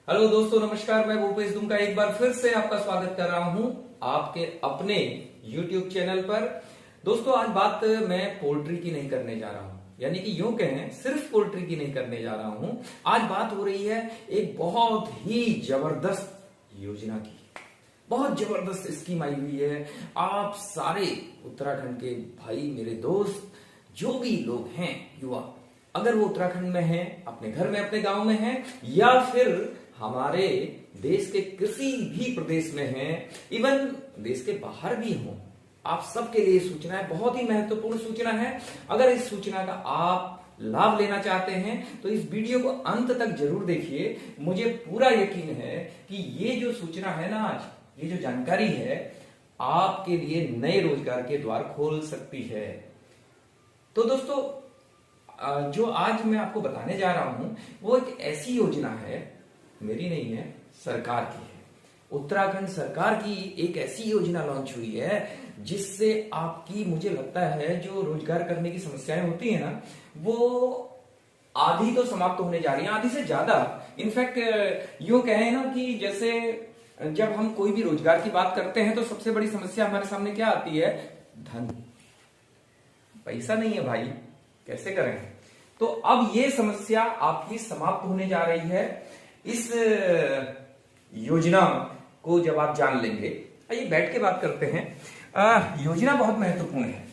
Hello दोस्तों, नमस्कार। मैं भूपेश दुमका एक बार फिर से आपका स्वागत कर रहा हूं आपके अपने YouTube चैनल पर। दोस्तों, आज बात मैं पोल्ट्री की नहीं करने जा रहा हूं, यानी कि यूं कहें सिर्फ पोल्ट्री की नहीं करने जा रहा हूं। आज बात हो रही है एक बहुत ही जबरदस्त योजना की। बहुत जबरदस्त स्कीम आई हुई है। आप सारे उत्तराखंड के भाई, मेरे दोस्त, जो भी लोग हैं युवा, अगर वो उत्तराखंड में हैं, अपने घर में, अपने गांव में हैं, या फिर हमारे देश के किसी भी प्रदेश में हैं, इवन देश के बाहर भी हों, आप सबके लिए सूचना है, बहुत ही महत्वपूर्ण सूचना है। अगर इस सूचना का आप लाभ लेना चाहते हैं तो इस वीडियो को अंत तक जरूर देखिए। मुझे पूरा यकीन है कि ये जो सूचना है ना, आज ये जो जानकारी है, आपके लिए नए रोजगार के द्वार खोल सकती है। तो दोस्तों, जो आज मैं आपको बताने जा रहा हूं वो एक ऐसी योजना है, मेरी नहीं है, सरकार की है। उत्तराखंड सरकार की एक ऐसी योजना लॉन्च हुई है जिससे आपकी, मुझे लगता है, जो रोजगार करने की समस्याएं होती है ना, वो आधी तो समाप्त होने जा रही है, आधी से ज्यादा। इनफैक्ट यूं कहें ना कि जैसे जब हम कोई भी रोजगार की बात करते हैं तो सबसे बड़ी समस्या हमारे सामने क्या आती है? धन। पैसा नहीं है भाई, कैसे करें? तो अब ये समस्या आपकी समाप्त होने जा रही है इस योजना को जब आप जान लेंगे। आइए बैठ के बात करते हैं। योजना बहुत महत्वपूर्ण है।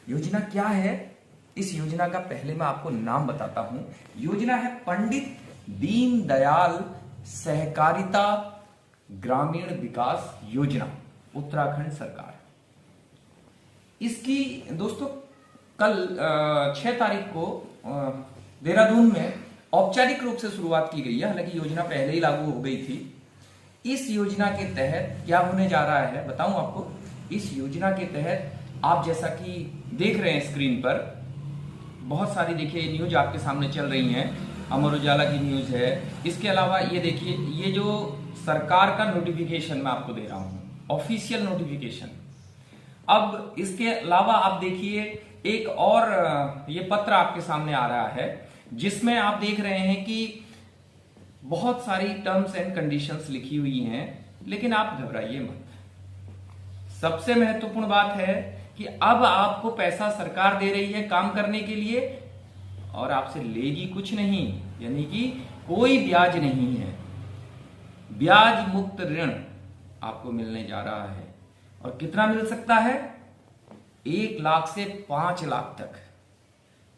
योजना क्या है? इस योजना का पहले मैं आपको नाम बताता हूं। योजना है पंडित दीनदयाल सहकारिता ग्रामीण विकास योजना, उत्तराखंड सरकार। इसकी दोस्तों कल 6 तारीख को देहरादून में औपचारिक रूप से शुरुआत की गई है। हालांकि योजना पहले ही लागू हो गई थी। इस योजना के तहत क्या होने जा रहा है बताऊं आपको। इस योजना के तहत आप जैसा कि देख रहे हैं स्क्रीन पर, बहुत सारी देखिए न्यूज आपके सामने चल रही हैं। अमर उजाला की न्यूज है। इसके अलावा ये देखिए, ये जो सरकार का नोटिफिकेशन मैं आपको दे रहा हूं, ऑफिशियल नोटिफिकेशन। अब इसके अलावा आप देखिए एक और ये पत्र आपके सामने आ रहा है जिसमें आप देख रहे हैं कि बहुत सारी टर्म्स एंड कंडीशंस लिखी हुई हैं, लेकिन आप घबराइए मत। सबसे महत्वपूर्ण बात है कि अब आपको पैसा सरकार दे रही है काम करने के लिए, और आपसे लेगी कुछ नहीं, यानी कि कोई ब्याज नहीं है। ब्याज मुक्त ऋण आपको मिलने जा रहा है। और कितना मिल सकता है? 1 लाख से 5 लाख तक।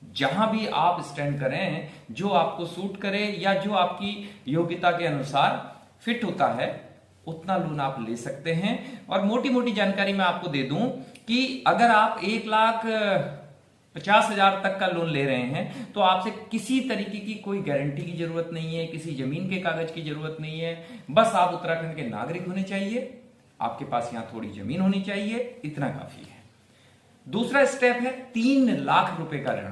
जहां भी आप स्टैंड करें, जो आपको सूट करे या जो आपकी योग्यता के अनुसार फिट होता है, उतना लोन आप ले सकते हैं। और मोटी मोटी जानकारी मैं आपको दे दूं कि अगर आप 1,50,000 तक का लोन ले रहे हैं तो आपसे किसी तरीके की कोई गारंटी की जरूरत नहीं है, किसी जमीन के कागज की जरूरत नहीं है। बस आप उत्तराखंड के नागरिक होने चाहिए, आपके पास यहां थोड़ी जमीन होनी चाहिए, इतना काफी है। दूसरा स्टेप है 3 लाख रुपए का ऋण।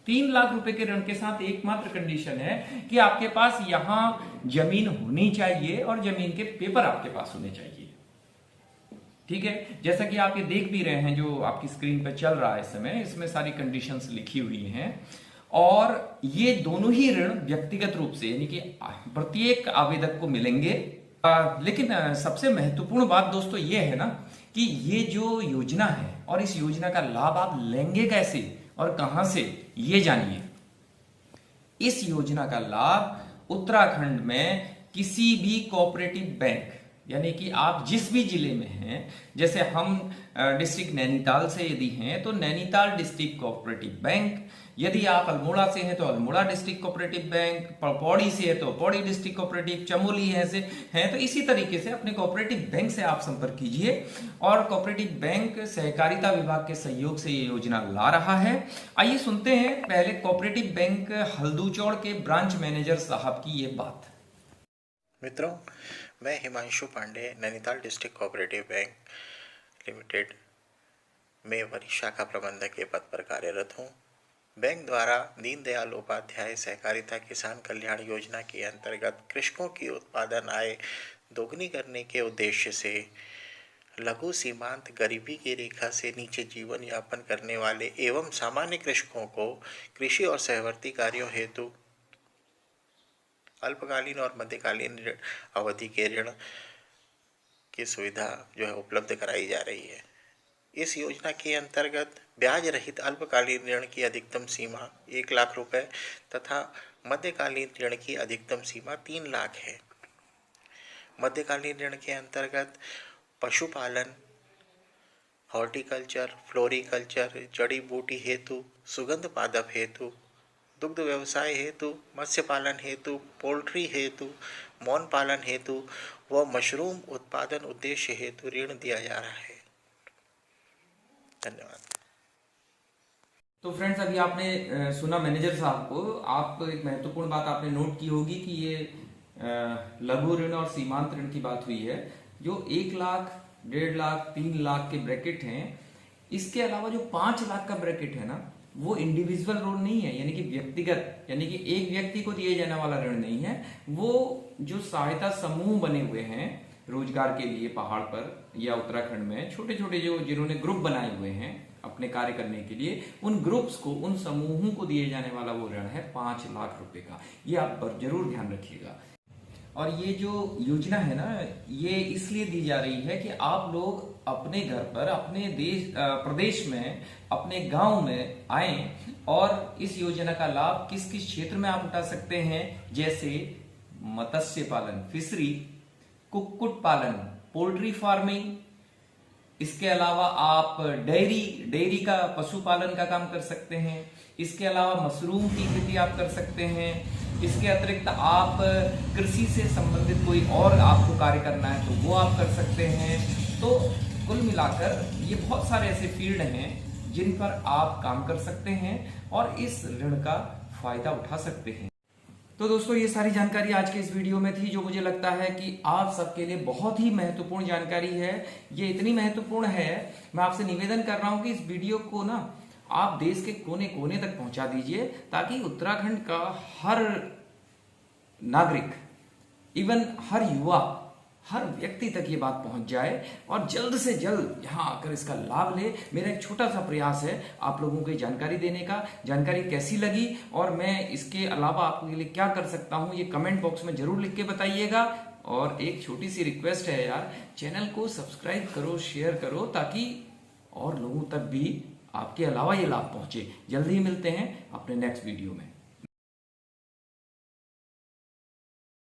3 लाख रुपए के ऋण के साथ एकमात्र कंडीशन है कि आपके पास यहां जमीन होनी चाहिए और जमीन के पेपर आपके पास होने चाहिए। ठीक है, जैसा कि आप ये देख भी रहे हैं, जो आपकी स्क्रीन पर चल रहा है इस समय, इसमें सारी कंडीशंस लिखी हुई हैं। और ये दोनों ही ऋण व्यक्तिगत रूप से, यानी कि प्रत्येक आवेदक को मिलेंगे। लेकिन सबसे महत्वपूर्ण बात दोस्तों ये है ना कि ये जो योजना है और इस योजना का लाभ आप लेंगे कैसे और कहां से, ये जानिए। इस योजना का लाभ उत्तराखंड में किसी भी कोऑपरेटिव बैंक, यानी कि आप जिस भी जिले में हैं, जैसे हम डिस्ट्रिक्ट नैनीताल से यदि हैं तो नैनीताल डिस्ट्रिक्ट कोऑपरेटिव बैंक, यदि आप अल्मोड़ा से हैं तो Almora district cooperative bank, Pauri से है तो पौड़ी डिस्ट्रिक्ट कोऑपरेटिव, चमोली है से हैं तो इसी तरीके से अपने कोऑपरेटिव बैंक से आप संपर्क कीजिए। और कोऑपरेटिव बैंक सहकारिता विभाग के सहयोग से ये योजना ला रहा है। आइए सुनते हैं पहले कोऑपरेटिव बैंक हल्दूचौड़ के ब्रांच मैनेजर साहब की ये बात। मित्रों, मैं Himanshu Pandey Nainital district cooperative bank limited में वरिष्ठ शाखा प्रबंधक के पद पर कार्यरत हूं। बैंक द्वारा दीनदयाल उपाध्याय सहकारिता किसान कल्याण योजना के अंतर्गत कृषकों की उत्पादन आय दोगुनी करने के उद्देश्य से लघु सीमांत गरीबी की रेखा से नीचे जीवन यापन करने वाले एवं सामान्य कृषकों को कृषि और सहवर्ती कार्यों हेतु अल्पकालीन और मध्यकालीन अवधि के ऋण की सुविधा जो है उपलब्ध कराई जा रही है। इस योजना के अंतर्गत ब्याज रहित अल्पकालीन ऋण की अधिकतम सीमा 1 लाख रुपए तथा मध्यकालीन ऋण की अधिकतम सीमा 3 लाख है। मध्यकालीन ऋण के अंतर्गत पशुपालन, हॉर्टिकल्चर, फ्लोरिकल्चर, जड़ी बूटी हेतु, सुगंध पादप हेतु, दुग्ध व्यवसाय हेतु, मत्स्य पालन हेतु, पोल्ट्री हेतु, मौन पालन हेतु व मशरूम उत्पादन उद्देश्य हेतु ऋण दिया जा रहा है। धन्यवाद। तो फ्रेंड्स, अभी आपने सुना मैनेजर साहब को। आप एक महत्वपूर्ण बात आपने नोट की होगी कि ये लघु ऋण और सीमांत ऋण की बात हुई है। जो 1 लाख, 1.5 लाख, 3 लाख के ब्रैकेट हैं, इसके अलावा जो 5 लाख का ब्रैकेट है ना, वो इंडिविजुअल लोन नहीं है, यानी कि व्यक्तिगत, यानी कि एक व्यक्ति को दिए जाने वाला ऋण नहीं है। वो जो सहायता समूह बने हुए हैं रोजगार के लिए पहाड़ पर या उत्तराखंड में, छोटे छोटे जो जिन्होंने ग्रुप बनाए हुए हैं अपने कार्य करने के लिए, उन ग्रुप्स को, उन समूहों को दिए जाने वाला वो ऋण है 5 लाख रुपए का। ये आप जरूर ध्यान रखिएगा। और ये जो योजना है ना, ये इसलिए दी जा रही है कि आप लोग अपने घर पर, अपने प्रदेश में, अपने गांव में आए और इस योजना का लाभ किस किस क्षेत्र में आप उठा सकते हैं, जैसे मत्स्य पालन, फिशरी, कुक्कुट पालन, पोल्ट्री फार्मिंग, इसके अलावा आप डेयरी का, पशुपालन का काम कर सकते हैं। इसके अलावा मशरूम की खेती आप कर सकते हैं। इसके अतिरिक्त आप कृषि से संबंधित कोई और आपको कार्य करना है तो वो आप कर सकते हैं। तो कुल मिलाकर ये बहुत सारे ऐसे फील्ड हैं जिन पर आप काम कर सकते हैं और इस ऋण का फायदा उठा सकते हैं। तो दोस्तों, ये सारी जानकारी आज के इस वीडियो में थी, जो मुझे लगता है कि आप सबके लिए बहुत ही महत्वपूर्ण जानकारी है। ये इतनी महत्वपूर्ण है, मैं आपसे निवेदन कर रहा हूं कि इस वीडियो को ना आप देश के कोने कोने तक पहुंचा दीजिए, ताकि उत्तराखंड का हर नागरिक, इवन हर युवा, हर व्यक्ति तक ये बात पहुंच जाए और जल्द से जल्द यहां आकर इसका लाभ ले। मेरा एक छोटा सा प्रयास है आप लोगों को जानकारी देने का। जानकारी कैसी लगी और मैं इसके अलावा आपके लिए क्या कर सकता हूं, ये कमेंट बॉक्स में जरूर लिख के बताइएगा। और एक छोटी सी रिक्वेस्ट है यार, चैनल को सब्सक्राइब करो, शेयर करो, ताकि और लोगों तक भी आपके अलावा ये लाभ पहुंचे। जल्दी ही मिलते हैं अपने नेक्स्ट वीडियो में।